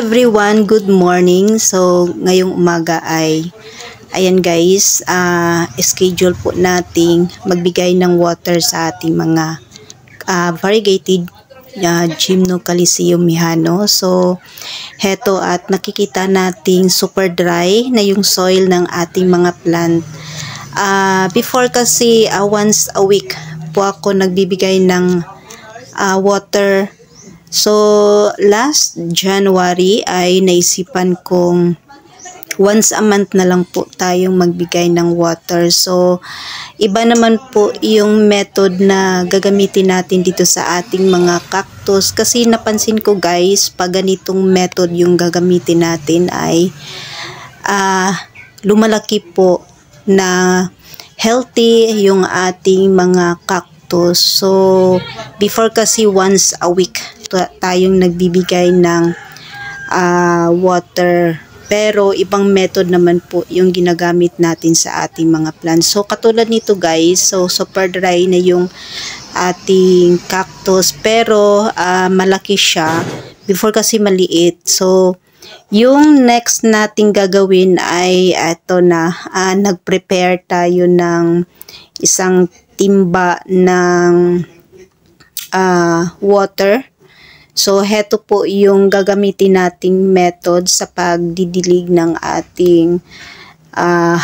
everyone, good morning. So, ngayong umaga ay, ayan guys, schedule po nating magbigay ng water sa ating mga variegated Gymnocalcium mihano. So, heto at nakikita nating super dry na yung soil ng ating mga plant. Before kasi once a week po ako nagbibigay ng water. So, last January ay naisipan kong once a month na lang po tayong magbigay ng water. So, iba naman po yung method na gagamitin natin dito sa ating mga cactus. Kasi napansin ko guys, pag ganitong method yung gagamitin natin ay lumalaki po na healthy yung ating mga cactus. So, before kasi once a week tayong nagbibigay ng water. Pero ibang method naman po yung ginagamit natin sa ating mga plants. So katulad nito guys, so super dry na yung ating cactus pero malaki siya. Before kasi maliit. So yung next nating gagawin ay ito na, nag-prepare tayo ng isang timba ng water. So, heto po yung gagamitin nating method sa pagdidilig ng ating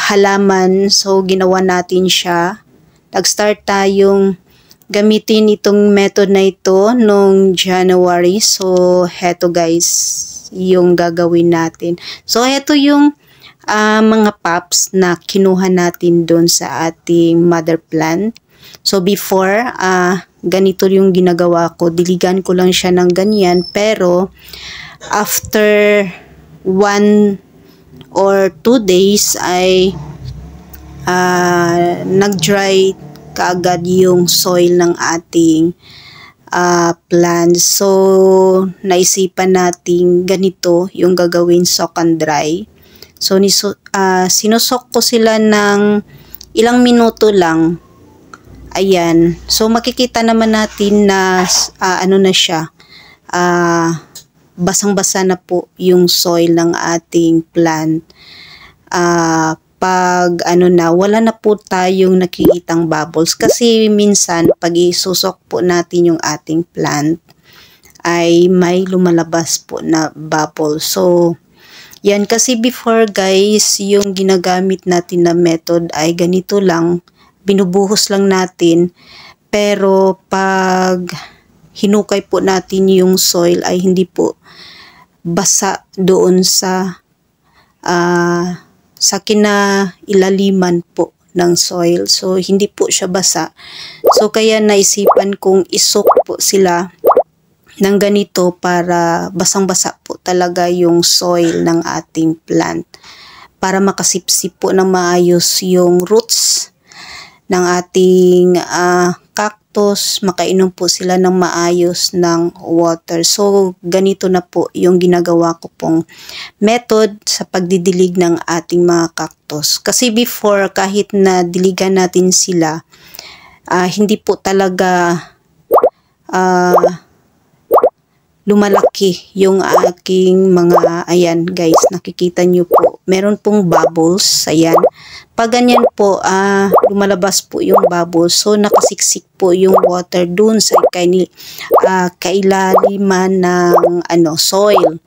halaman. So, ginawa natin siya. Nag-start tayong gamitin itong method na ito noong January. So, heto guys, yung gagawin natin. So, heto yung mga pops na kinuha natin doon sa ating mother plant. So, before, ganito yung ginagawa ko. Diligan ko lang siya ng ganyan. Pero, after 1 or 2 days ay nag-dry kaagad yung soil ng ating plants. So, naisipan natin ganito yung gagawin soak and dry. So, sinusok ko sila ng ilang minuto lang. Ayan. So, makikita naman natin na ano na siya. Basang-basa na po yung soil ng ating plant. Pag ano na, wala na po tayong nakikitang bubbles. Kasi minsan, pag isusok po natin yung ating plant, ay may lumalabas po na bubble. So, yan. Kasi before guys, yung ginagamit natin na method ay ganito lang. Binubuhos lang natin, pero pag hinukay po natin yung soil ay hindi po basa doon sa kinailaliman po ng soil. So, hindi po siya basa. So, kaya naisipan kong isok po sila ng ganito para basang-basa po talaga yung soil ng ating plant. Para makasipsip po ng maayos yung roots ng ating cactus, makainom po sila ng maayos ng water. So, ganito na po yung ginagawa ko pong method sa pagdidilig ng ating mga cactus. Kasi before, kahit na diligan natin sila, hindi po talaga lumalaki yung aking mga, ayan guys, nakikita nyo po, meron pong bubbles, ayan. Pag ganyan po, lumalabas po yung bubbles, so nakasiksik po yung water dun sa kailaliman ng soil.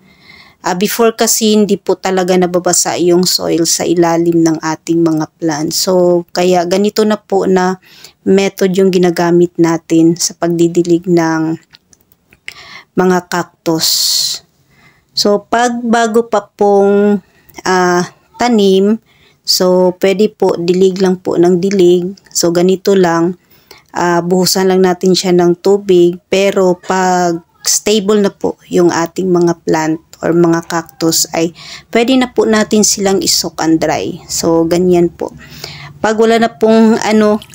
Before kasi hindi po talaga nababasa yung soil sa ilalim ng ating mga plants. So, kaya ganito na po na method yung ginagamit natin sa pagdidilig ng mga cactus. So, bago pa pong tanim, so, pwede po dilig lang po ng dilig. So, ganito lang. Buhusan lang natin siya ng tubig. Pero, pag stable na po yung ating mga plant or mga cactus, ay pwede na po natin silang isok and dry. So, ganyan po. Pag wala na pong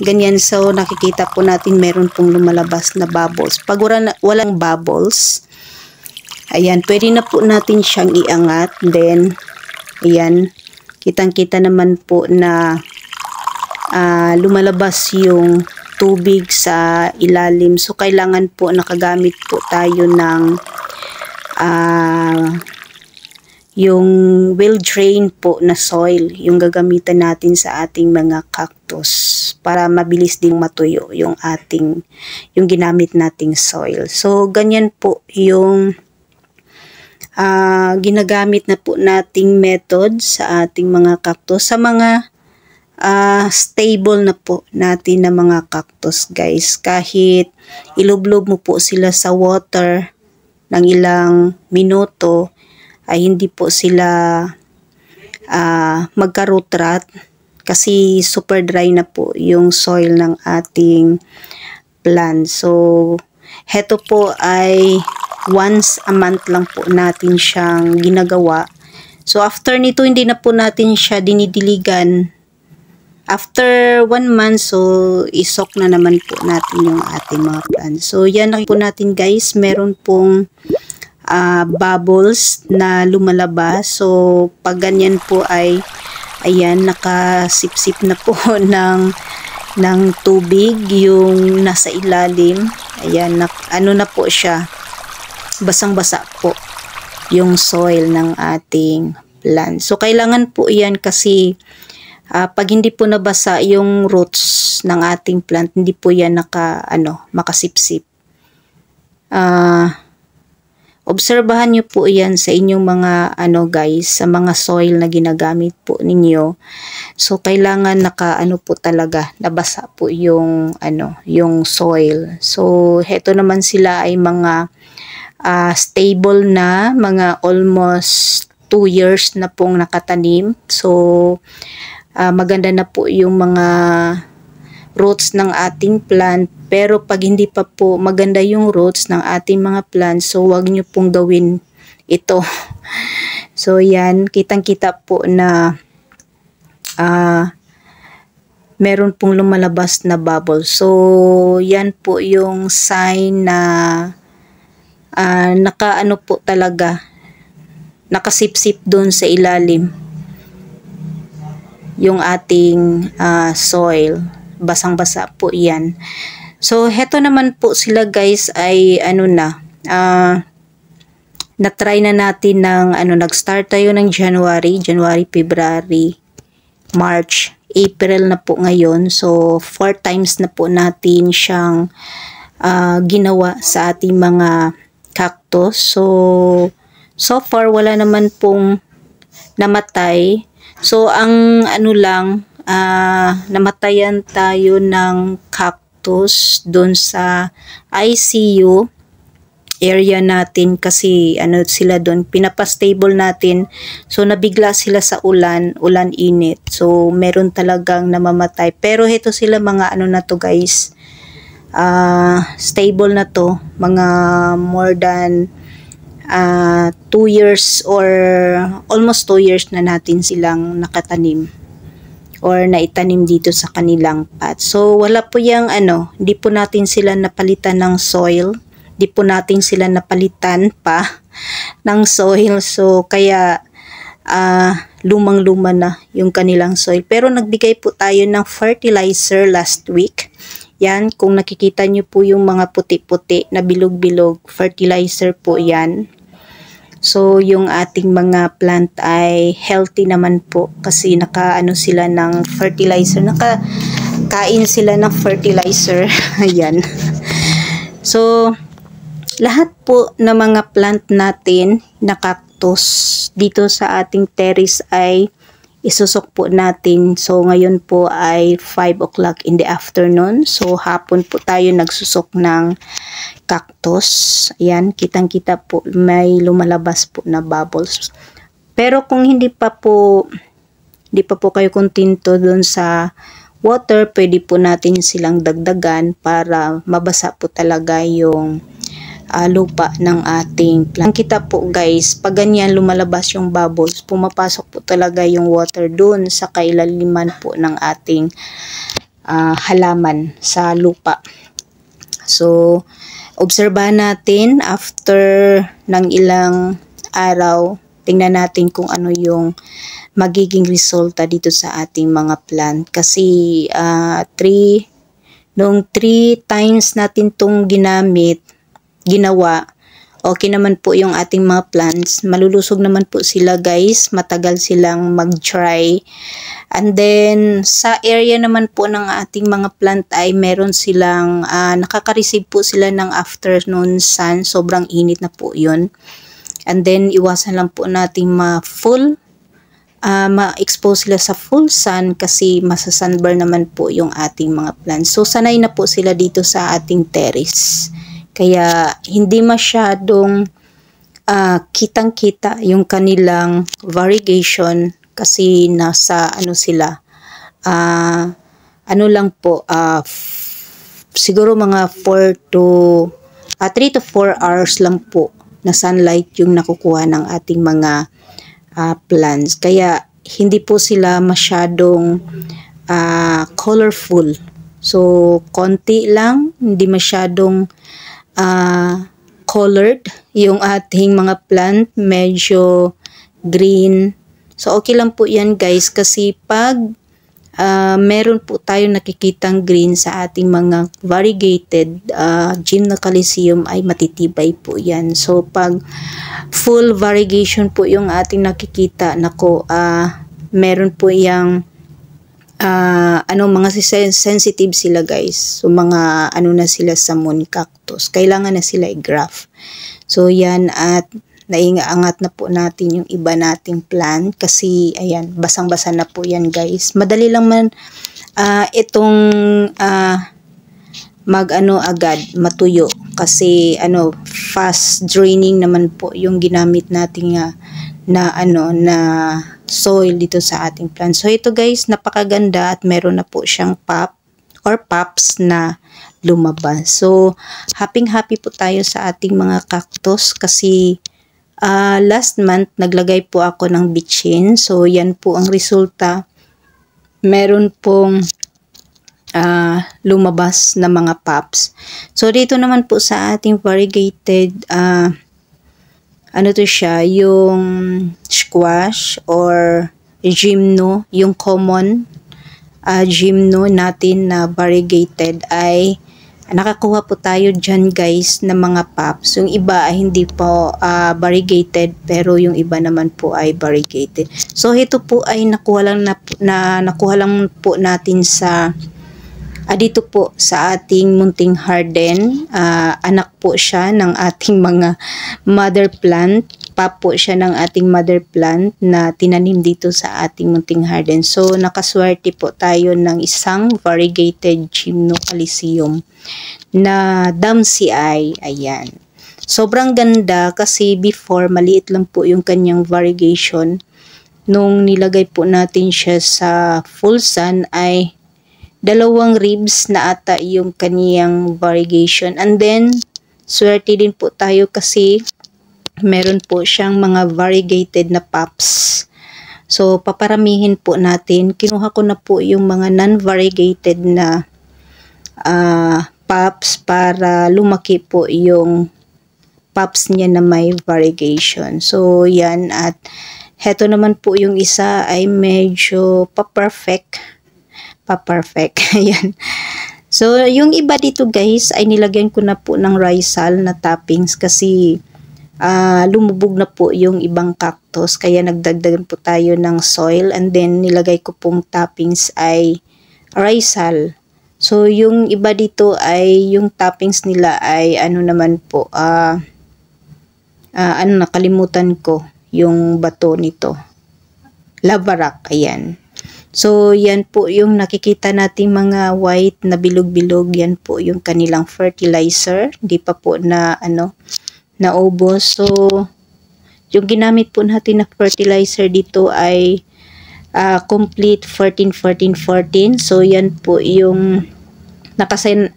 ganyan, so nakikita po natin meron pong lumalabas na bubbles. Pag walang bubbles, ayan, pwede na po natin siyang iangat. Then, ayan, kitang-kita naman po na lumalabas yung tubig sa ilalim. So, kailangan po nakagamit po tayo ng yung well drain po na soil yung gagamitan natin sa ating mga cactus para mabilis ding matuyo yung ginamit nating soil. So ganyan po yung ginagamit na po nating method sa ating mga cactus, sa mga stable na po natin na mga cactus guys. Kahit ilublob mo po sila sa water ng ilang minuto, ay hindi po sila magka-root rot kasi super dry na po yung soil ng ating plant. So heto po ay once a month lang po natin siyang ginagawa. So after nito hindi na po natin siya dinidiligan. After 1 month, so isok na naman po natin yung ating mga plants. So yan lang po natin guys, meron pong bubbles na lumalabas. So pag ganyan po ay ayan, nakasipsip na po ng tubig yung nasa ilalim. Ayan, ano na po siya, basang-basa po yung soil ng ating plant. So kailangan po yan kasi pag hindi po nabasa yung roots ng ating plant, hindi po yan makasipsip. Obserbahan nyo po yan sa inyong mga guys, sa mga soil na ginagamit po ninyo. So kailangan po talaga nabasa po yung yung soil. So heto naman sila ay mga stable na, mga almost 2 years na pong nakatanim. So maganda na po yung mga roots ng ating plant, pero pag hindi pa po maganda yung roots ng ating mga plants, so wag nyo pong gawin ito. So yan, kitang-kita po na meron pong lumalabas na bubble. So yan po yung sign na po talaga, nakasipsip doon sa ilalim yung ating soil. Basang-basa po yan. So heto naman po sila guys ay na-try na natin ng nag-start tayo ng January, February, March, April na po ngayon. So 4 times na po natin siyang ginawa sa ating mga cactus. So far wala naman pong namatay. So ang namatayan tayo ng cactus doon sa ICU area natin kasi sila doon, pinapastable natin. So nabigla sila sa ulan init. So meron talagang namamatay. Pero ito sila mga na to guys. Stable na to, mga more than 2 years or almost 2 years na natin silang nakatanim or naitanim dito sa kanilang pot. So wala po yung hindi po natin sila napalitan ng soil, hindi po natin sila napalitan pa ng soil. So kaya lumang-luma na yung kanilang soil. Pero nagbigay po tayo ng fertilizer last week. Yan, kung nakikita nyo po yung mga puti-puti na bilog-bilog, fertilizer po yan. So yung ating mga plant ay healthy naman po kasi sila ng fertilizer, nakakain sila ng fertilizer. Ayan. So lahat po ng mga plant natin na cactus dito sa ating terrace ay isusok po natin. So ngayon po ay 5 o'clock in the afternoon. So hapon po tayo nagsusok ng cactus. Ayan, kitang-kita po may lumalabas po na bubbles. Pero kung hindi pa po kayo kontento doon sa water, pwede po natin silang dagdagan para mabasa po talaga yung lupa ng ating plant. Kita po guys, pag ganyan lumalabas yung bubbles, pumapasok po talaga yung water doon sa kailaliman po ng ating halaman sa lupa. So obserbahan natin after ng ilang araw, tingnan natin kung ano yung magiging resulta dito sa ating mga plant. Kasi 3 times natin tong ginawa, okay naman po yung ating mga plants. Malulusog naman po sila guys, matagal silang mag-dry. And then sa area naman po ng ating mga plant ay meron silang nakaka-receive po sila ng afternoon sun, sobrang init na po yun. And then iwasan lang po natin ma-expose sila sa full sun kasi masa-sunburn naman po yung ating mga plants. So sanay na po sila dito sa ating terrace. Kaya hindi masyadong kitang-kita yung kanilang variegation kasi nasa sila. Lang po, siguro mga 3 to 4 hours lang po na sunlight yung nakukuha ng ating mga plants. Kaya hindi po sila masyadong colorful. So konti lang, hindi masyadong colored yung ating mga plant, medyo green. So okay lang po yan guys kasi pag meron po tayong nakikitang green sa ating mga variegated Gymnocalcium ay matitibay po yan. So pag full variegation po yung ating nakikita, meron po yung mga sensitive sila guys. So mga na sila sa moon cactus. Kailangan na sila i-graft. So yan, at naiangat na po natin yung iba nating plant kasi ayan, basang-basa na po yan guys. Madali lang man itong agad matuyo kasi fast draining naman po yung ginamit natin na soil dito sa ating plant. So ito guys, napakaganda at meron na po siyang pops na lumabas. So happy po tayo sa ating mga cactus kasi last month naglagay po ako ng bitchin. So yan po ang resulta. Meron pong lumabas na mga pops. So dito naman po sa ating variegated to siya, yung squash or gymno, yung common gymno natin na variegated ay nakakuha po tayo dyan guys ng mga pops. Yung iba ay hindi po variegated pero yung iba naman po ay variegated. So ito po ay nakuha lang po natin sa dito po sa ating munting garden. Anak po siya ng ating mga mother plant. Po siya ng ating mother plant na tinanim dito sa ating munting garden. So nakaswerte po tayo ng isang variegated Gymnocalcium na Damsii. Ayan. Sobrang ganda kasi before maliit lang po yung kanyang variegation. Nung nilagay po natin siya sa full sun ay 2 ribs na ata yung kaniyang variegation. And then, swerte din po tayo kasi meron po siyang mga variegated na pops. So, paparamihin po natin. Kinuha ko na po yung mga non-variegated na pops para lumaki po yung pops niya na may variegation. So, yan. At heto naman po yung isa ay medyo pa-perfect. Ayan. So, yung iba dito guys ay nilagyan ko na po ng Rizal na toppings kasi lumubog na po yung ibang cactus. Kaya nagdagdagan po tayo ng soil and then nilagay ko pong toppings ay Rizal. So, yung iba dito ay yung toppings nila ay naman po, nakalimutan ko yung bato nito. Lava rock, ayan. So, yan po yung nakikita nating mga white na bilog-bilog. Yan po yung kanilang fertilizer. Hindi pa po na, naubos. So, yung ginamit po natin na fertilizer dito ay complete 14-14-14. So, yan po yung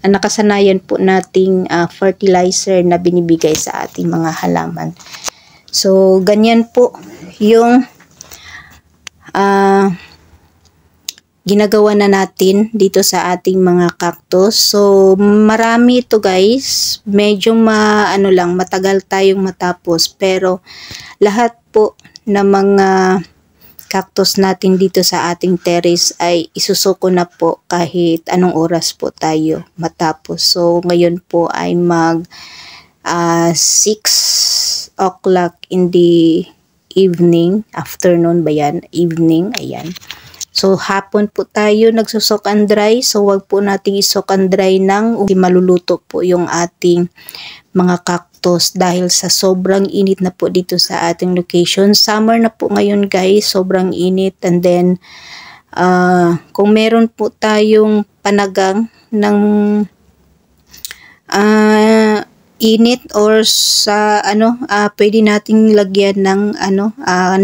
nakasanayan po nating fertilizer na binibigay sa ating mga halaman. So, ganyan po yung ginagawa na natin dito sa ating mga cactus. So, marami ito guys. Medyo matagal tayong matapos. Pero, lahat po ng mga cactus natin dito sa ating terrace ay isusuko na po kahit anong oras po tayo matapos. So, ngayon po ay 6 o'clock in the afternoon ba yan? Evening, ayan. So, hapon po tayo nagsusok and dry. So, wag po nating isok and dry nang maluluto po yung ating mga cactus dahil sa sobrang init na po dito sa ating location. Summer na po ngayon guys, sobrang init. And then, kung meron po tayong panagang ng init or sa pwede nating lagyan ng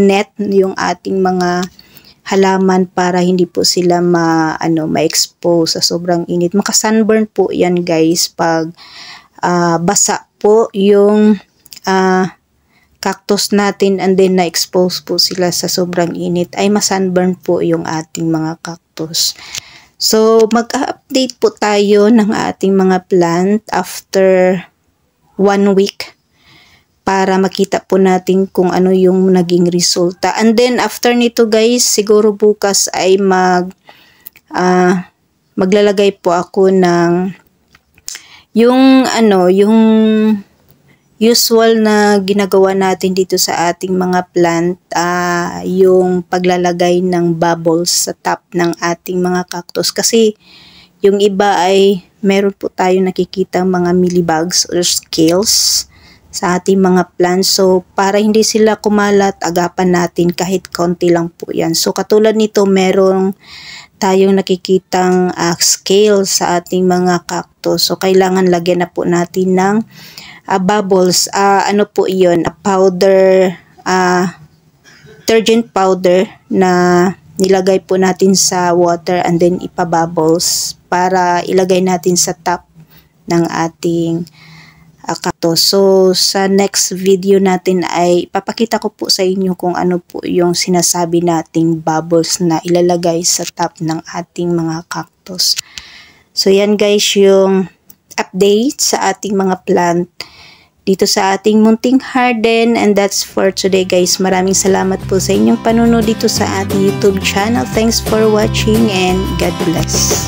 net yung ating mga halaman para hindi po sila ma-expose sa sobrang init. Maka-sunburn po yan guys pag basa po yung cactus natin and then na-expose po sila sa sobrang init ay ma-sunburn po yung ating mga cactus. So mag-update po tayo ng ating mga plant after 1 week para makita po natin kung ano yung naging resulta. And then after nito guys, siguro bukas ay maglalagay po ako ng yung usual na ginagawa natin dito sa ating mga plant, yung paglalagay ng bubbles sa top ng ating mga cactus. Kasi yung iba ay meron po tayo nakikita mga mealybugs or scales sa ating mga plants. So, para hindi sila kumalat, agapan natin kahit konti lang po yan. So, katulad nito, meron tayong nakikitang scale sa ating mga cactus. So, kailangan lagyan na po natin ng bubbles. Ano po yun? Powder, detergent powder na nilagay po natin sa water and then ipabubbles para ilagay natin sa top ng ating cactus. So, sa next video natin ay papakita ko po sa inyo kung ano po yung sinasabi nating bubbles na ilalagay sa top ng ating mga cactus. So, yan guys yung update sa ating mga plant dito sa ating munting garden. And that's for today guys. Maraming salamat po sa inyong panunod dito sa ating YouTube channel. Thanks for watching and God bless.